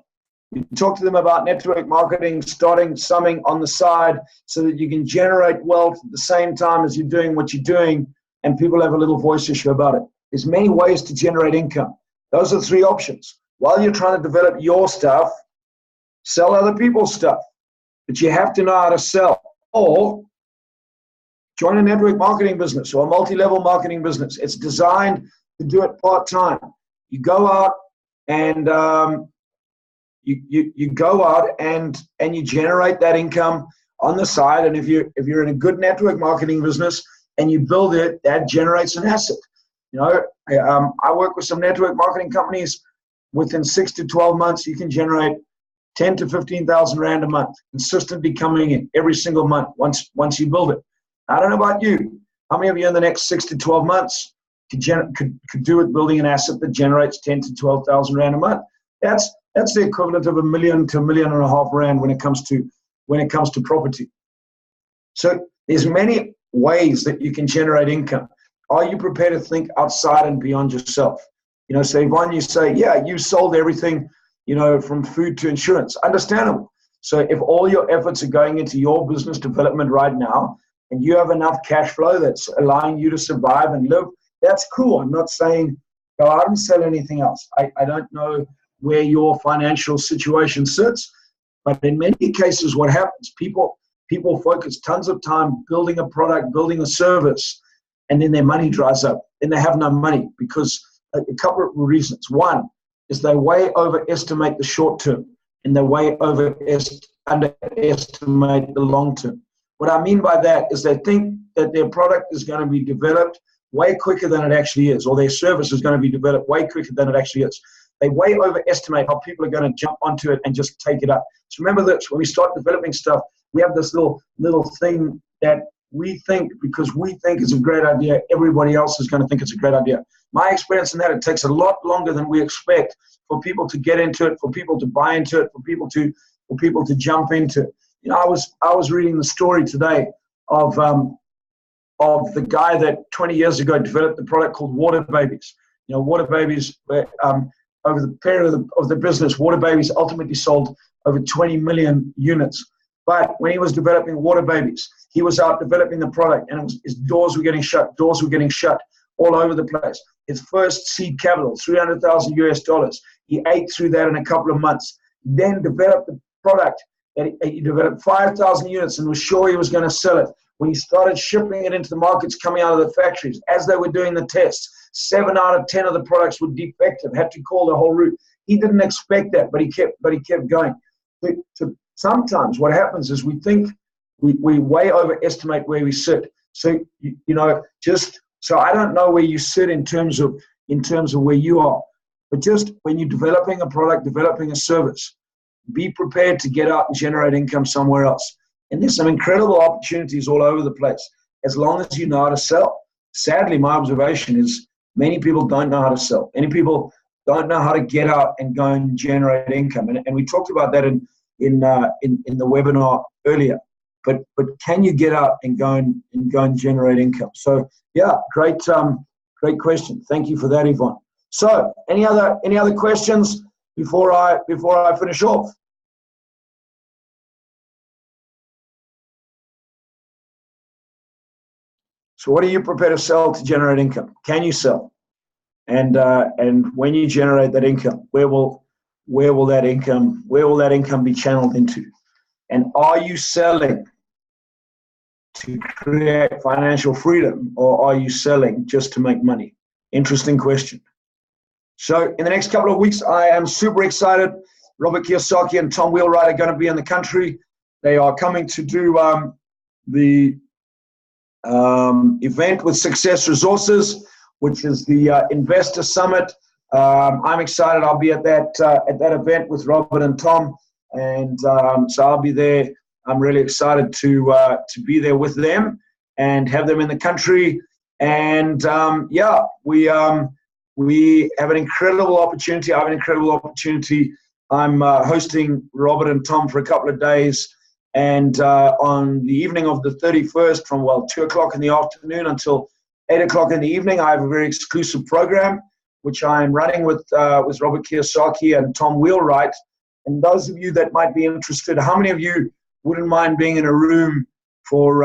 Speaker 1: You talk to them about network marketing, starting something on the side so that you can generate wealth at the same time as you're doing what you're doing, and people have a little voice issue about it. There's many ways to generate income. Those are the three options. While you're trying to develop your stuff, sell other people's stuff. But you have to know how to sell. Or join a network marketing business or a multi-level marketing business. It's designed to do it part-time. You go out and you go out and you generate that income on the side. And if you're in a good network marketing business and you build it, that generates an asset. You know, I work with some network marketing companies. Within 6 to 12 months, you can generate 10 to 15,000 Rand a month, consistently coming in every single month once you build it. I don't know about you. How many of you in the next 6 to 12 months could do it building an asset that generates 10 to 12,000 Rand a month? That's the equivalent of $1 million to $1.5 million Rand when it comes to property. So there's many ways that you can generate income. Are you prepared to think outside and beyond yourself? You know, so Yvonne, you say, yeah, you sold everything, you know, from food to insurance. Understandable. So if all your efforts are going into your business development right now, and you have enough cash flow that's allowing you to survive and live, that's cool. I'm not saying go out and sell anything else. I don't know where your financial situation sits, but in many cases what happens, people focus tons of time building a product, building a service, and then their money dries up. Then they have no money because a couple of reasons. One is they way overestimate the short term and they way underestimate the long term. What I mean by that is they think that their product is going to be developed way quicker than it actually is, or their service is going to be developed way quicker than it actually is. They way overestimate how people are going to jump onto it and just take it up. So remember that when we start developing stuff, we have this little thing that we think, because we think it's a great idea, everybody else is going to think it's a great idea. My experience in that, it takes a lot longer than we expect for people to get into it, for people to buy into it, for people to jump into it. You know, I was reading the story today of the guy that 20 years ago developed the product called Water Babies. You know, Water Babies, over the period of the business, Water Babies ultimately sold over 20 million units. But when he was developing Water Babies, he was out developing the product, and his doors were getting shut all over the place. His first seed capital, $300,000 US. He ate through that in a couple of months. Then developed the product, and he developed 5,000 units and was sure he was going to sell it. When he started shipping it into the markets coming out of the factories, as they were doing the tests, 7 out of 10 of the products were defective, had to call the whole route. He didn't expect that, but he kept going. Sometimes what happens is we think we way overestimate where we sit. So, so I don't know where you sit in terms of where you are, but just when you're developing a product, developing a service, be prepared to get out and generate income somewhere else. And there's some incredible opportunities all over the place, as long as you know how to sell. Sadly, my observation is many people don't know how to sell. Many people don't know how to get out and go and generate income. And we talked about that in the webinar earlier. But can you get out and go and generate income? So yeah, great question. Thank you for that, Yvonne. So any other questions before I finish off? So what are you prepared to sell to generate income? Can you sell? And when you generate that income, where will that income be channeled into? And are you selling to create financial freedom, or are you selling just to make money? Interesting question. So in the next couple of weeks, I am super excited. Robert Kiyosaki and Tom Wheelwright are going to be in the country. They are coming to do the event with Success Resources, which is the Investor Summit. I'm excited. I'll be at that event with Robert and Tom, and so I'll be there. I'm really excited to be there with them and have them in the country. And we have an incredible opportunity. I have an incredible opportunity. I'm hosting Robert and Tom for a couple of days. And on the evening of the 31st, from 2 o'clock in the afternoon until 8 o'clock in the evening, I have a very exclusive program, which I'm running with Robert Kiyosaki and Tom Wheelwright. And those of you that might be interested, how many of you wouldn't mind being in a room for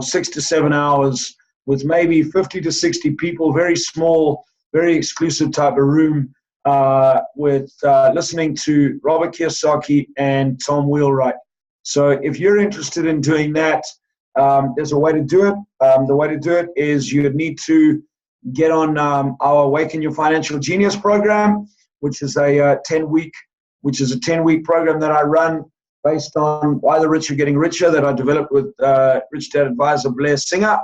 Speaker 1: 6 to 7 hours with maybe 50 to 60 people, very small, very exclusive type of room, with listening to Robert Kiyosaki and Tom Wheelwright. So if you're interested in doing that, there's a way to do it. The way to do it is you need to get on our Awaken Your Financial Genius program, which is a 10-week program that I run based on Why the Rich Are Getting Richer, that I developed with Rich Dad Advisor Blair Singer,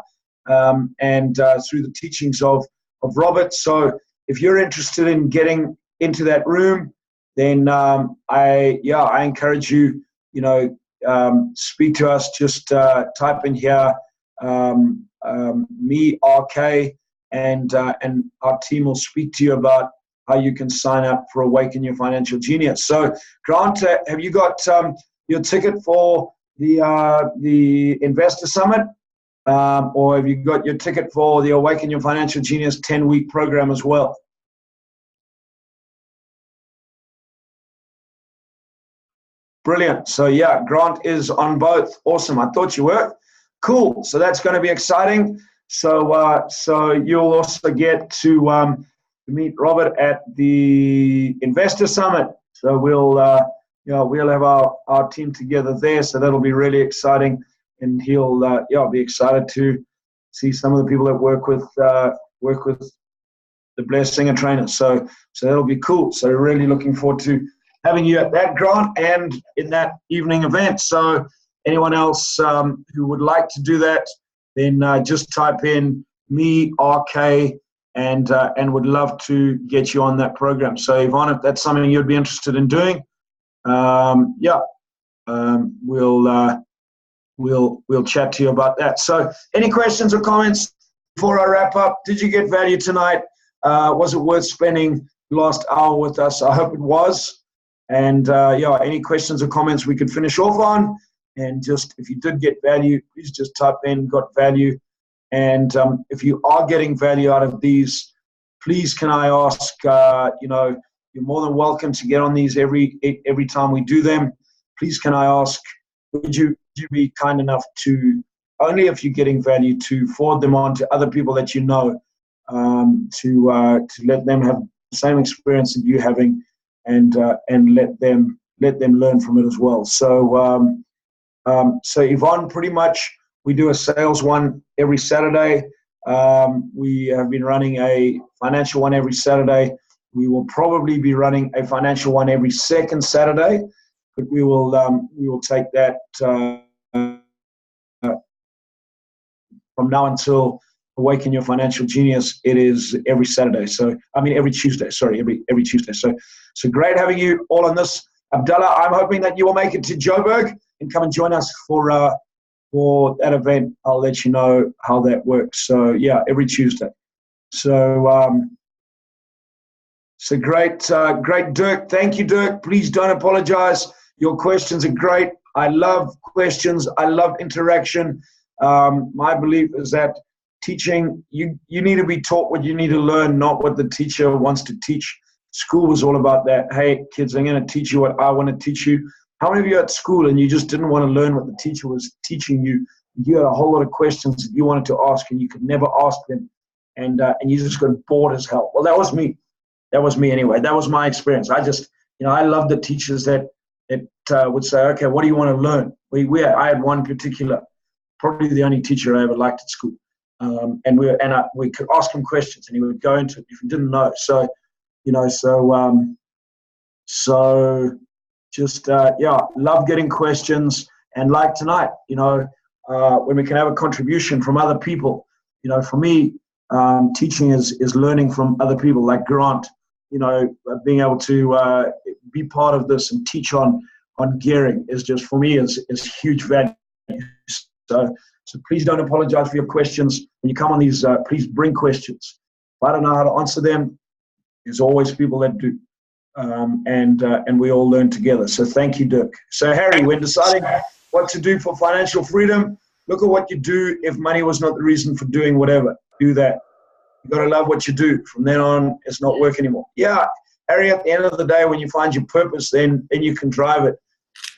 Speaker 1: and through the teachings of Robert. So if you're interested in getting into that room, then I encourage you, speak to us. Just type in here, me, RK, and our team will speak to you about how you can sign up for Awaken Your Financial Genius. So, Grant, have you got your ticket for the Investor Summit, or have you got your ticket for the Awaken Your Financial Genius 10-week program as well? Brilliant. So yeah, Grant is on both. Awesome. I thought you were. Cool. So that's going to be exciting. So you'll also get to meet Robert at the Investor Summit. So we'll have our team together there. So that'll be really exciting, and he'll be excited to see some of the people that work with the Blair Singer trainers. So that'll be cool. So really looking forward to having you at that, Grant, and in that evening event. So anyone else who would like to do that, then just type in me, RK, and would love to get you on that program. So Yvonne, if that's something you'd be interested in doing, we'll chat to you about that. So any questions or comments before I wrap up? Did you get value tonight? Was it worth spending the last hour with us? I hope it was. And any questions or comments we could finish off on. And just if you did get value, please just type in got value. And if you are getting value out of these, please can I ask, you're more than welcome to get on these every time we do them. Please can I ask, would you be kind enough to, only if you're getting value, to forward them on to other people that you know, to let them have the same experience that you're having, and let them learn from it as well. So Yvonne, pretty much we do a sales one every Saturday. We have been running a financial one every Saturday. We will probably be running a financial one every second Saturday, but we will take that from now until Awaken Your Financial Genius. It is every Saturday. Every Tuesday. Sorry, every Tuesday. So great having you all on this. Abdullah, I'm hoping that you will make it to Joburg and come and join us for that event. I'll let you know how that works. So yeah, every Tuesday. So great, Dirk. Thank you, Dirk. Please don't apologize. Your questions are great. I love questions. I love interaction. My belief is that teaching, you need to be taught what you need to learn, not what the teacher wants to teach. School was all about that. Hey, kids, I'm going to teach you what I want to teach you. How many of you are at school and you just didn't want to learn what the teacher was teaching you? You had a whole lot of questions that you wanted to ask and you could never ask them, and you just got bored as hell. Well, that was me. That was me anyway. That was my experience. I love the teachers that would say, okay, what do you want to learn? I had one particular, probably the only teacher I ever liked at school. We could ask him questions and he would go into it if he didn't know. Love getting questions. And like tonight, when we can have a contribution from other people, for me, teaching is learning from other people like Grant, being able to be part of this and teach on gearing is just, for me, is huge value. So please don't apologize for your questions. When you come on these, please bring questions. If I don't know how to answer them, there's always people that do. And we all learn together. So thank you, Dirk. So Harry, when deciding what to do for financial freedom, look at what you do. If money was not the reason for doing whatever, do that. You got to love what you do. From then on, it's not work anymore. Yeah, Harry, at the end of the day, when you find your purpose, then you can drive it.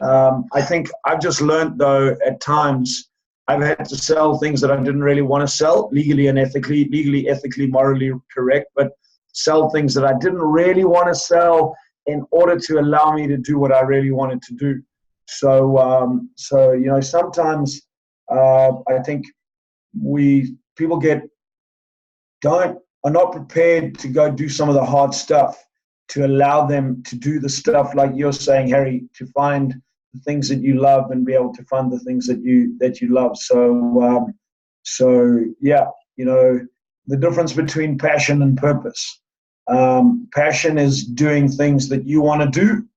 Speaker 1: I think I've just learned, though, at times I've had to sell things that I didn't really want to sell, legally, ethically, morally correct, but sell things that I didn't really want to sell in order to allow me to do what I really wanted to do. So sometimes I think people are not prepared to go do some of the hard stuff to allow them to do the stuff like you're saying, Harry, to find the things that you love and be able to fund the things that you love. The difference between passion and purpose. Passion is doing things that you want to do.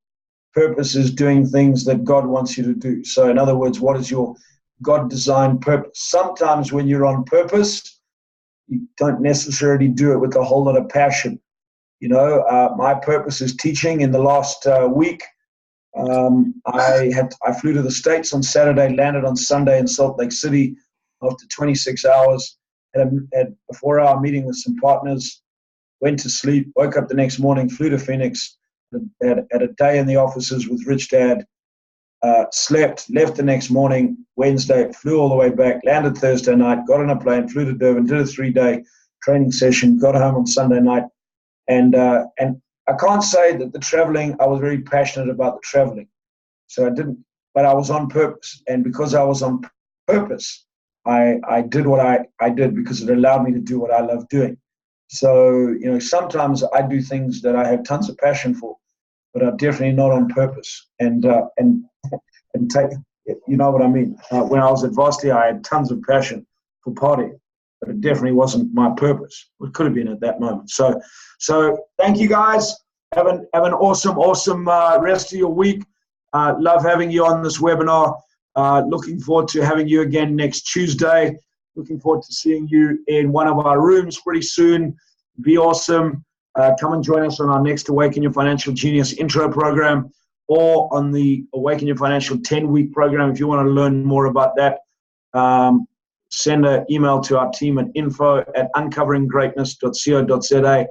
Speaker 1: Purpose is doing things that God wants you to do. So in other words, what is your God-designed purpose? Sometimes when you're on purpose, you don't necessarily do it with a whole lot of passion. My purpose is teaching. In the last week, I flew to the States on Saturday, landed on Sunday in Salt Lake City after 26 hours, had a 4-hour meeting with some partners, went to sleep, woke up the next morning, flew to Phoenix, had a day in the offices with Rich Dad, slept, left the next morning, Wednesday, flew all the way back, landed Thursday night, got on a plane, flew to Durban, did a 3-day training session, got home on Sunday night. And I can't say that the traveling, I was very passionate about the traveling. So I didn't, but I was on purpose. And because I was on purpose, I did what I did because it allowed me to do what I love doing. So, sometimes I do things that I have tons of passion for, but are definitely not on purpose. And take, you know what I mean? When I was at Varsity, I had tons of passion for partying. but it definitely wasn't my purpose. It could have been at that moment. So thank you guys. Have an awesome rest of your week. Love having you on this webinar. Looking forward to having you again next Tuesday. Looking forward to seeing you in one of our rooms pretty soon. Be awesome. Come and join us on our next Awaken Your Financial Genius intro program, or on the Awaken Your Financial 10-week program. If you want to learn more about that, send an email to our team at info@uncoveringgreatness.co.za.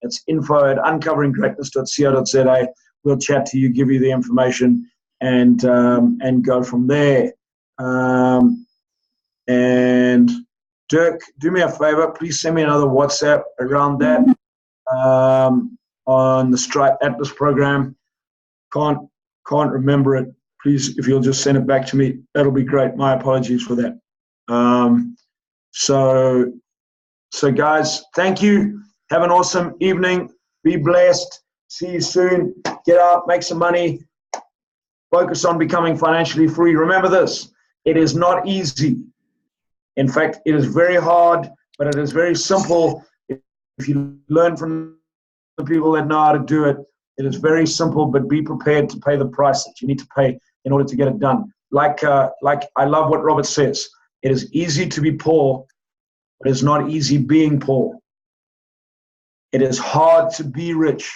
Speaker 1: That's info@uncoveringgreatness.co.za. We'll chat to you, give you the information, and go from there. And Dirk, do me a favor, please send me another WhatsApp around that on the Stripe Atlas program. Can't remember it. Please, if you'll just send it back to me, that'll be great. My apologies for that. So guys, thank you. Have an awesome evening. Be blessed. See you soon. Get out, make some money. Focus on becoming financially free. Remember this, it is not easy. In fact, it is very hard, but it is very simple. If you learn from the people that know how to do it, it is very simple, but be prepared to pay the price that you need to pay in order to get it done. Like I love what Robert says. It is easy to be poor, but it's not easy being poor. It is hard to be rich,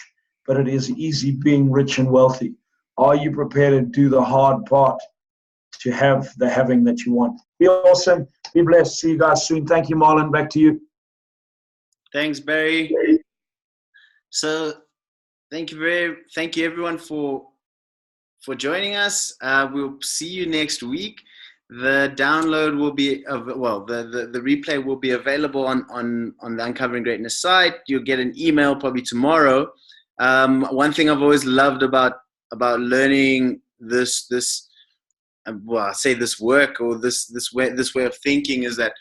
Speaker 1: but it is easy being rich and wealthy. Are you prepared to do the hard part to have the having that you want? Be awesome. Be blessed. See you guys soon. Thank you, Marlon. Back to you.
Speaker 2: Thanks, Barry. So thank you everyone for joining us. We'll see you next week. The download will be the replay will be available on the Uncovering Greatness site. You'll get an email probably tomorrow. One thing I've always loved about learning this work, or this way of thinking, is that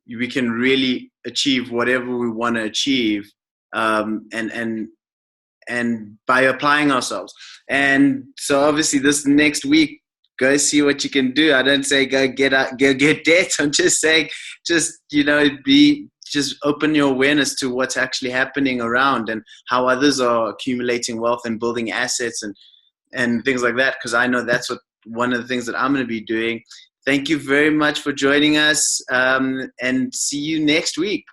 Speaker 2: we can really achieve whatever we want to achieve, and by applying ourselves. And so obviously this next week, go see what you can do. I don't say go get debt. I'm just saying, just open your awareness to what's actually happening around and how others are accumulating wealth and building assets and things like that. Because I know that's one of the things that I'm going to be doing. Thank you very much for joining us, and see you next week.